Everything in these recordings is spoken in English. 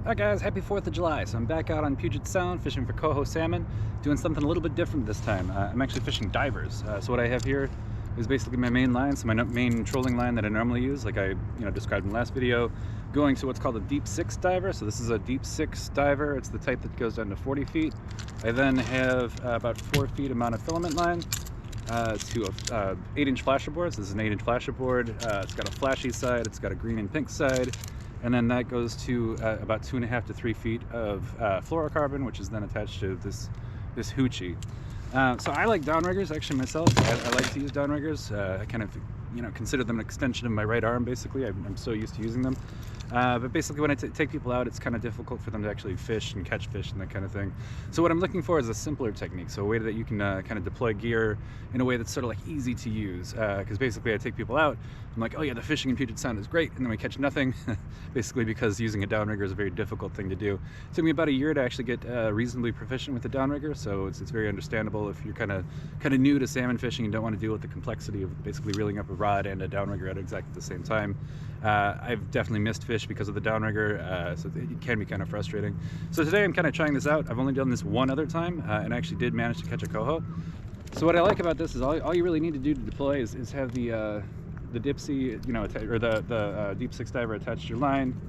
Alright guys, happy 4th of July. So I'm back out on Puget Sound fishing for coho salmon, doing something a little bit different this time. I'm actually fishing divers. So what I have here is basically my main line, so my main trolling line that I normally use, like I described in the last video, going to what's called a deep 6 diver. So this is a deep 6 diver. It's the type that goes down to 40 feet. I then have about 4 feet amount of filament line to a 8-inch flasher board. So this is an 8-inch flasher board. It's got a flashy side, it's got a green and pink side. And then that goes to about 2.5 to 3 feet of fluorocarbon, which is then attached to this hoochie. So I like downriggers actually myself. I like to use downriggers. I kind of consider them an extension of my right arm basically. I'm so used to using them. But basically when I take people out, it's kind of difficult for them to actually fish and catch fish and that kind of thing. So what I'm looking for is a simpler technique. So a way that you can kind of deploy gear in a way that's sort of like easy to use. Because basically I take people out, I'm like, oh yeah, the fishing in Puget Sound is great, and then we catch nothing. Basically because using a downrigger is a very difficult thing to do. It took me about a year to actually get reasonably proficient with the downrigger, so it's very understandable if you're kind of new to salmon fishing and don't want to deal with the complexity of basically reeling up a rod and a downrigger at exactly the same time. I've definitely missed fish because of the downrigger, so it can be kind of frustrating. So today I'm kind of trying this out. I've only done this one other time, and I actually did manage to catch a coho. So what I like about this is all you really need to do to deploy is have the dipsy, or the deep 6 diver attached to your line.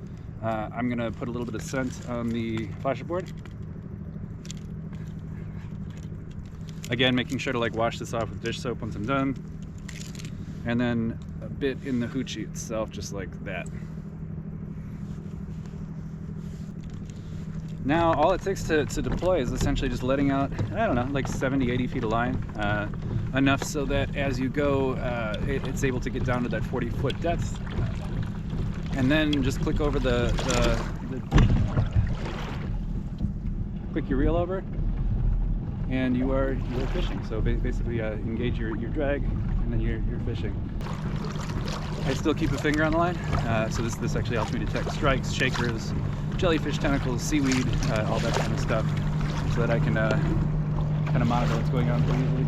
I'm gonna put a little bit of scent on the flasher board. Again, making sure to like wash this off with dish soap once I'm done. And then a bit in the hoochie itself, just like that. Now, all it takes to deploy is essentially just letting out, I don't know, like 70, 80 feet of line. Enough so that as you go, it's able to get down to that 40-foot depth. And then just click over click your reel over, and you are fishing. So basically engage your drag, and then you're fishing. I still keep a finger on the line, so this actually helps me detect strikes, shakers, jellyfish tentacles, seaweed, all that kind of stuff, so that I can kind of monitor what's going on pretty easily.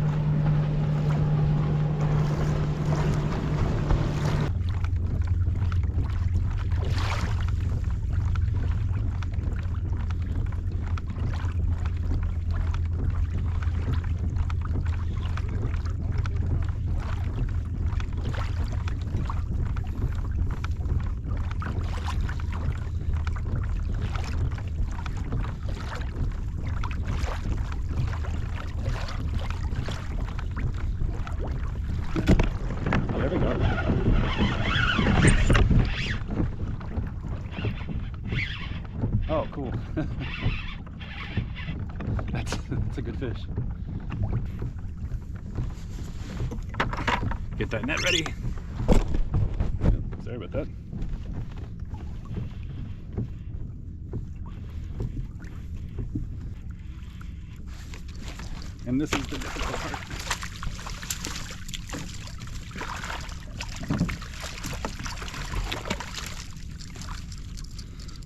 There we go. Oh, cool. That's a good fish. Get that net ready. Sorry about that. And this is the difficult part.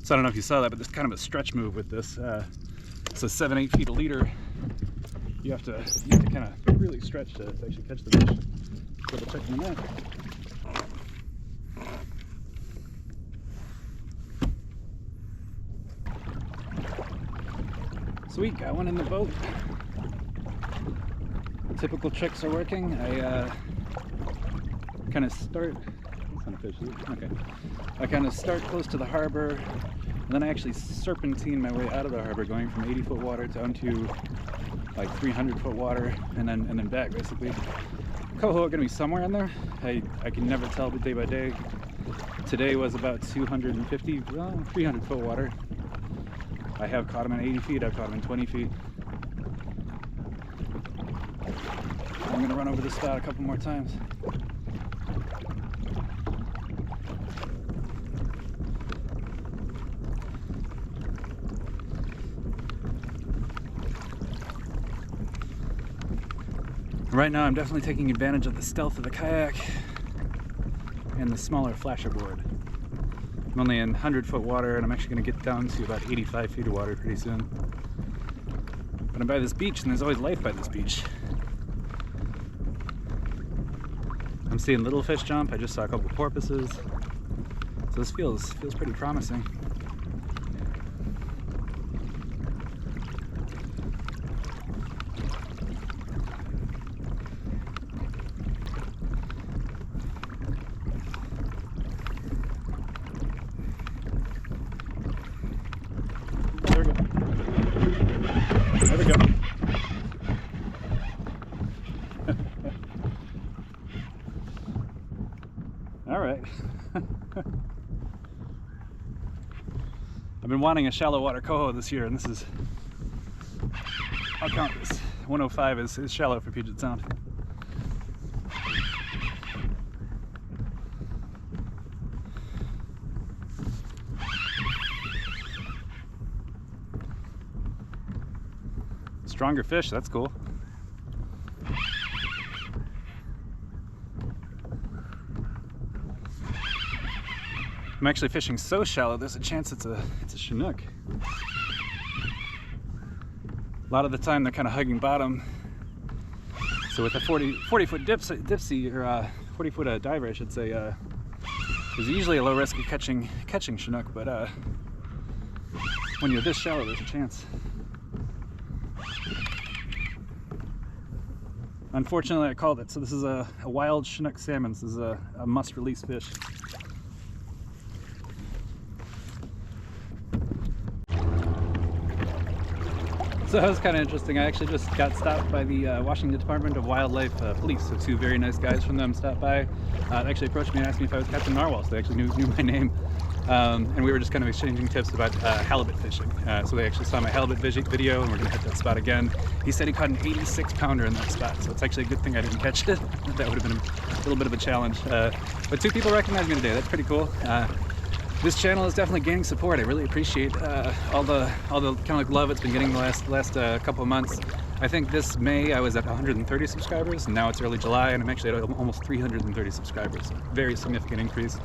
So I don't know if you saw that, but there's kind of a stretch move with this. So 7-8 feet a leader. You have to kind of really stretch to actually catch the fish. Double checking the net. Sweet, got one in the boat. The typical tricks are working. I kind of start. That's not a fish, is it? Okay. I kind of start close to the harbor, and then I actually serpentine my way out of the harbor, going from 80-foot water down to like 300-foot water, and then back basically. Coho are gonna be somewhere in there. I can never tell day by day. Today was about 250, well, 300-foot water. I have caught them at 80 feet. I've caught them in 20 feet. I'm gonna run over this spot a couple more times. Right now I'm definitely taking advantage of the stealth of the kayak and the smaller flasher board. I'm only in 100-foot water, and I'm actually going to get down to about 85 feet of water pretty soon. But I'm by this beach, and there's always life by this beach. I'm seeing little fish jump. I just saw a couple porpoises. So this feels pretty promising. I've been wanting a shallow water coho this year, and this is, I'll count this. 105 is shallow for Puget Sound. Stronger fish, that's cool. I'm actually fishing so shallow, there's a chance it's a Chinook. A lot of the time they're kind of hugging bottom. So with a 40 foot dipsy, or 40 foot diver, I should say, there's usually a low risk of catching Chinook, but when you're this shallow, there's a chance. Unfortunately, I called it. So this is a wild Chinook salmon. This is a must-release fish. So that was kind of interesting. I actually just got stopped by the Washington Department of Wildlife Police. So two very nice guys from them stopped by. They actually approached me and asked me if I was Captain Narwhal. So they actually knew my name. And we were just kind of exchanging tips about halibut fishing. So they actually saw my halibut video, and we're going to hit that spot again. He said he caught an 86 pounder in that spot, so it's actually a good thing I didn't catch it. That would have been a little bit of a challenge. But two people recognized me today. That's pretty cool. This channel is definitely gaining support. I really appreciate all the kind of like love it's been getting the last couple of months. I think this May I was at 130 subscribers, and now it's early July, and I'm actually at almost 330 subscribers. So very significant increase.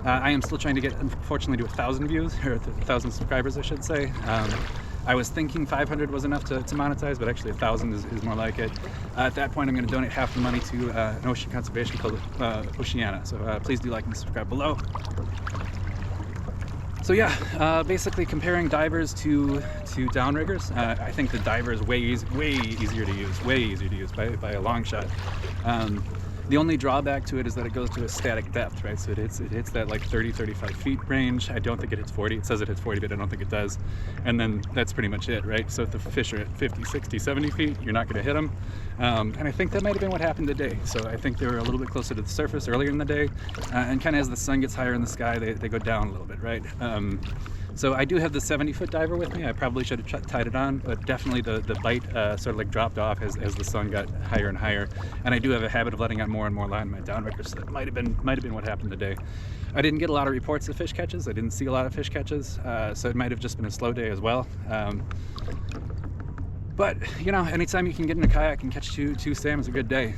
I am still trying to get, unfortunately, to 1,000 views, or 1,000 subscribers, I should say. I was thinking 500 was enough to monetize, but actually 1,000 is more like it. At that point, I'm going to donate half the money to an ocean conservation called Oceana. So please do like and subscribe below. So yeah, basically comparing divers to downriggers, I think the diver is way easier to use by a long shot. The only drawback to it is that it goes to a static depth, right? So it hits that like 30-35 feet range. I don't think it hits 40. It says it hits 40, but I don't think it does. And then that's pretty much it, right? So if the fish are at 50, 60, 70 feet, you're not going to hit them. And I think that might have been what happened today. So I think they were a little bit closer to the surface earlier in the day. And kind of as the sun gets higher in the sky, they go down a little bit, right? So I do have the 70-foot diver with me. I probably should have tied it on, but definitely the bite sort of like dropped off as the sun got higher and higher. And I do have a habit of letting out more and more line in my downrigger, so that might have been what happened today. I didn't get a lot of reports of fish catches. I didn't see a lot of fish catches, so it might have just been a slow day as well. But you know, anytime you can get in a kayak and catch two salmon is a good day.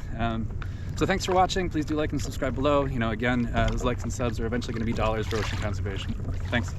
So thanks for watching. Please do like and subscribe below. You know, again, those likes and subs are eventually going to be dollars for ocean conservation. Thanks.